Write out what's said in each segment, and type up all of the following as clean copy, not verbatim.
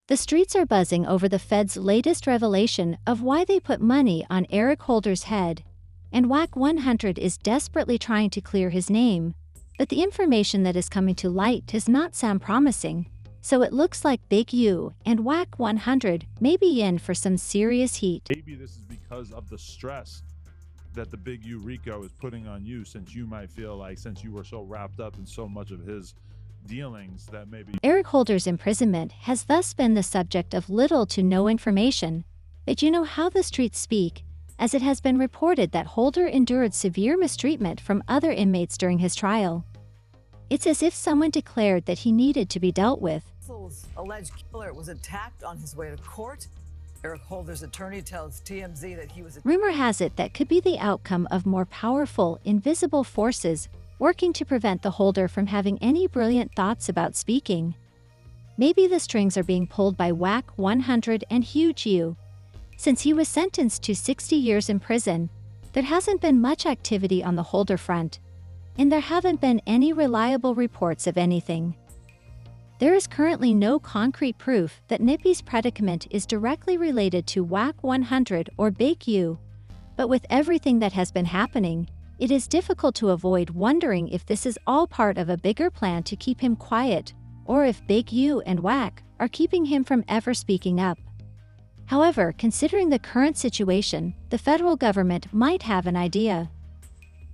The streets are buzzing over the Fed's latest revelation of why they put money on Eric Holder's head, and Wack 100 is desperately trying to clear his name, but the information that is coming to light does not sound promising, so it looks like Big U and Wack 100 may be in for some serious heat. Maybe this is because of the stress that the Big U Rico is putting on you, since you might feel like, since you were so wrapped up in so much of his dealings, that maybe Eric Holder's imprisonment has thus been the subject of little to no information, but you know how the streets speak, as it has been reported that Holder endured severe mistreatment from other inmates during his trial. It's as if someone declared that he needed to be dealt with. Alleged killer was attacked on his way to court. Eric Holder's attorney tells TMZ that he was... Rumor has it that could be the outcome of more powerful, invisible forces working to prevent the Holder from having any brilliant thoughts about speaking. Maybe the strings are being pulled by Wack 100 and Huge U. Since he was sentenced to 60 years in prison, there hasn't been much activity on the Holder front, and there haven't been any reliable reports of anything. There is currently no concrete proof that Nippy's predicament is directly related to Wack 100 or Big U, but with everything that has been happening, it is difficult to avoid wondering if this is all part of a bigger plan to keep him quiet, or if Big U and Wack are keeping him from ever speaking up. However, considering the current situation, the federal government might have an idea.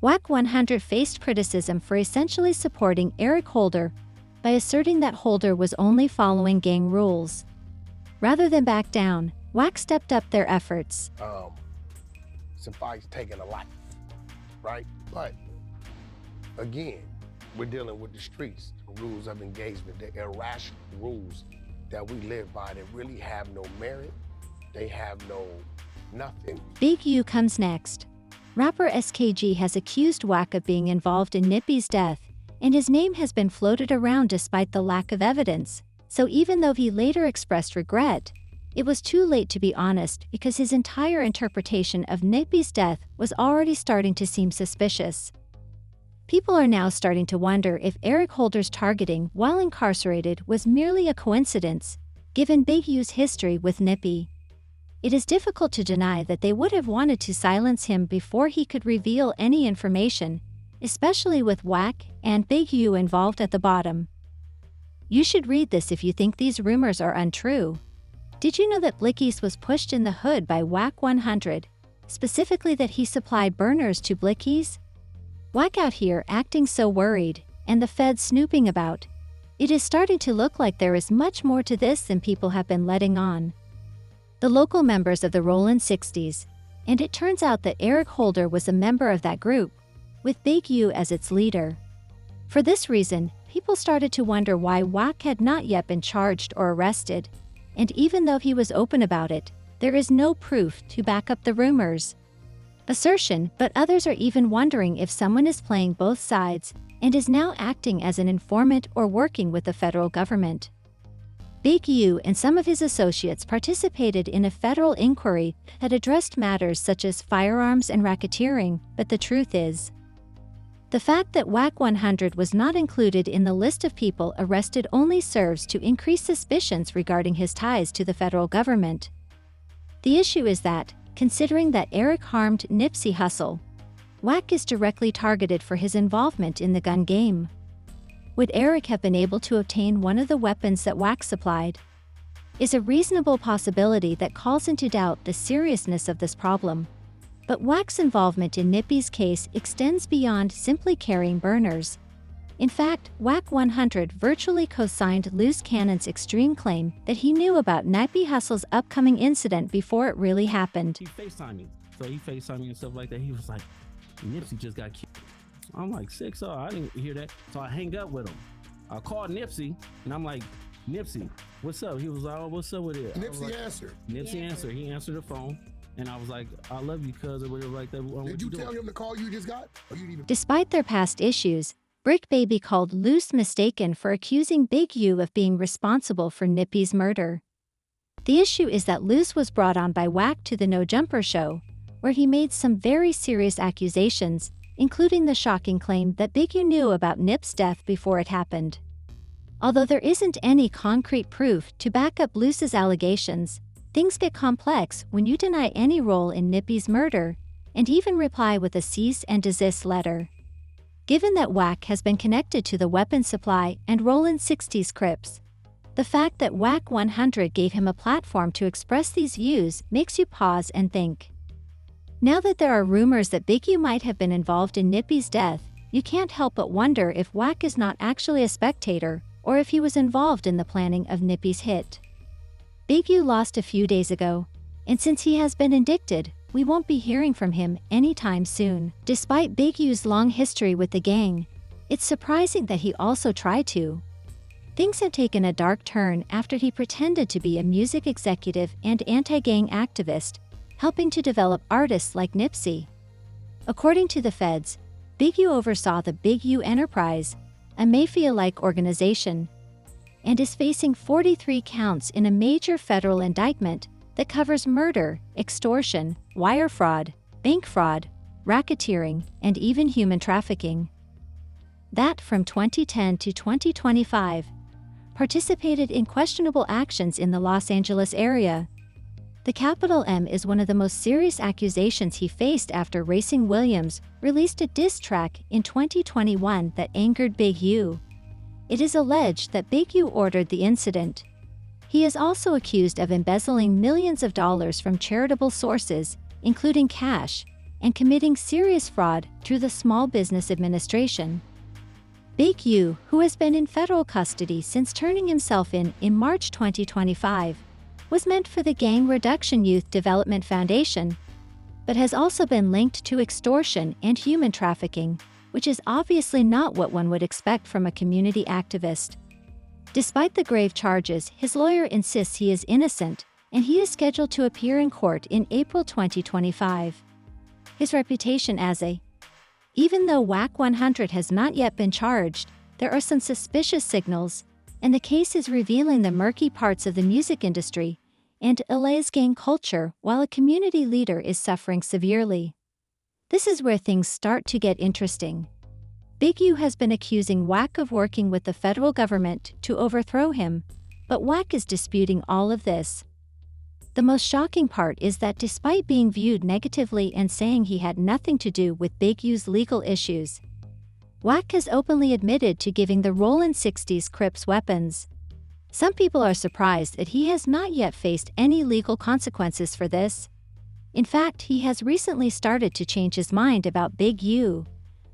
Wack 100 faced criticism for essentially supporting Eric Holder by asserting that Holder was only following gang rules. Rather than back down, Wack stepped up their efforts. Some fights taking a lot, right? But again, we're dealing with the streets, the rules of engagement, the irrational rules that we live by that really have no merit. They have nothing. Big U comes next. Rapper SKG has accused Wack of being involved in Nippy's death, and his name has been floated around despite the lack of evidence. So even though he later expressed regret, it was too late to be honest because his entire interpretation of Nippy's death was already starting to seem suspicious. People are now starting to wonder if Eric Holder's targeting while incarcerated was merely a coincidence, given Big U's history with Nippy. It is difficult to deny that they would have wanted to silence him before he could reveal any information, especially with Wack and Big U involved at the bottom. You should read this if you think these rumors are untrue. Did you know that Blickies was pushed in the hood by Wack 100, specifically that he supplied burners to Blickies? Wack out here acting so worried, and the Fed snooping about. It is starting to look like there is much more to this than people have been letting on. The local members of the Rollin' 60s, and it turns out that Eric Holder was a member of that group, with Big U as its leader. For this reason, people started to wonder why Wack had not yet been charged or arrested, and even though he was open about it, there is no proof to back up the rumors. Assertion, but others are even wondering if someone is playing both sides and is now acting as an informant or working with the federal government. Big U and some of his associates participated in a federal inquiry that addressed matters such as firearms and racketeering, but the truth is, the fact that Wack 100 was not included in the list of people arrested only serves to increase suspicions regarding his ties to the federal government. The issue is that, considering that Eric harmed Nipsey Hussle, Wack is directly targeted for his involvement in the gun game. Would Eric have been able to obtain one of the weapons that Wack supplied? Is a reasonable possibility that calls into doubt the seriousness of this problem. But Wack's involvement in Nippy's case extends beyond simply carrying burners. In fact, Wack 100 virtually co-signed Loose Cannon's extreme claim that he knew about Nipsey Hussle's upcoming incident before it really happened. He FaceTimed me. So he FaceTimed me and stuff like that. He was like, Nipsey just got killed. I'm like, 6-0, I didn't hear that. So I hang up with him. I called Nipsey, and I'm like, Nipsey, what's up? He was like, oh, what's up with it? Nipsey answered. Nipsey answered. He answered the phone. And I was like, I love you, cuz, or whatever like that. Did you tell him the call you just got? Or you even... Despite their past issues, Brick Baby called Loose mistaken for accusing Big U of being responsible for Nippy's murder. The issue is that Loose was brought on by Wack to the No Jumper show, where he made some very serious accusations, including the shocking claim that Big U knew about Nip's death before it happened. Although there isn't any concrete proof to back up Luce's allegations, things get complex when you deny any role in Nippy's murder and even reply with a cease and desist letter. Given that Wack has been connected to the weapon supply and Roland 60's Crips, the fact that Wack 100 gave him a platform to express these views makes you pause and think. Now that there are rumors that Big U might have been involved in Nippy's death, you can't help but wonder if Wack is not actually a spectator or if he was involved in the planning of Nippy's hit. Big U lost a few days ago, and since he has been indicted, we won't be hearing from him anytime soon. Despite Big U's long history with the gang, it's surprising that he also tried to. Things have taken a dark turn after he pretended to be a music executive and anti-gang activist, helping to develop artists like Nipsey. According to the feds, Big U oversaw the Big U Enterprise, a mafia-like organization, and is facing 43 counts in a major federal indictment that covers murder, extortion, wire fraud, bank fraud, racketeering, and even human trafficking. That from 2010 to 2025, participated in questionable actions in the Los Angeles area. The capital M is one of the most serious accusations he faced after Racing Williams released a diss track in 2021 that angered Big U. It is alleged that Big U ordered the incident. He is also accused of embezzling millions of dollars from charitable sources, including cash, and committing serious fraud through the Small Business Administration. Big U, who has been in federal custody since turning himself in March 2025, was meant for the Gang Reduction Youth Development Foundation, but has also been linked to extortion and human trafficking, which is obviously not what one would expect from a community activist. Despite the grave charges, his lawyer insists he is innocent, and he is scheduled to appear in court in April 2025. His reputation as even though Wack 100 has not yet been charged, there are some suspicious signals, and the case is revealing the murky parts of the music industry and LA's gang culture while a community leader is suffering severely. This is where things start to get interesting. Big U has been accusing Wack of working with the federal government to overthrow him, but Wack is disputing all of this. The most shocking part is that despite being viewed negatively and saying he had nothing to do with Big U's legal issues, Wack has openly admitted to giving the Roland 60's Crips weapons. Some people are surprised that he has not yet faced any legal consequences for this. In fact, he has recently started to change his mind about Big U.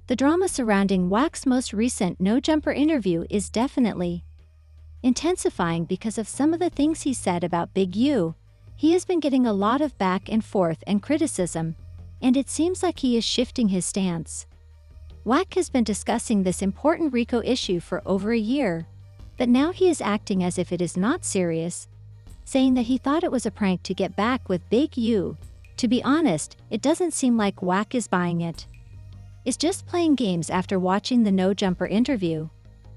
The drama surrounding Wack's most recent No Jumper interview is definitely intensifying because of some of the things he said about Big U. He has been getting a lot of back and forth and criticism, and it seems like he is shifting his stance. Wack has been discussing this important RICO issue for over a year, but now he is acting as if it is not serious, saying that he thought it was a prank to get back with Big U. To be honest, it doesn't seem like Wack is buying it. Is just playing games after watching the No Jumper interview.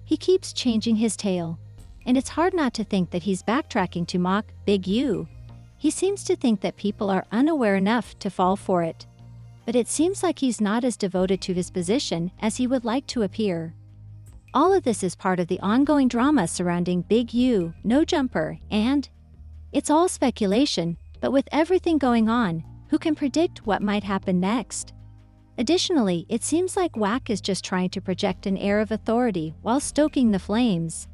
He keeps changing his tale, and it's hard not to think that he's backtracking to mock Big U. He seems to think that people are unaware enough to fall for it. But it seems like he's not as devoted to his position as he would like to appear. All of this is part of the ongoing drama surrounding Big U, No Jumper, and it's all speculation, but with everything going on, who can predict what might happen next? Additionally, it seems like Wack is just trying to project an air of authority while stoking the flames.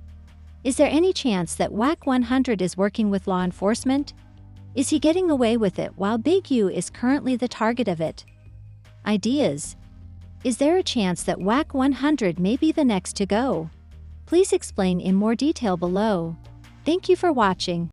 Is there any chance that Wack 100 is working with law enforcement? Is he getting away with it while Big U is currently the target of it? Ideas. Is there a chance that Wack 100 may be the next to go? Please explain in more detail below. Thank you for watching.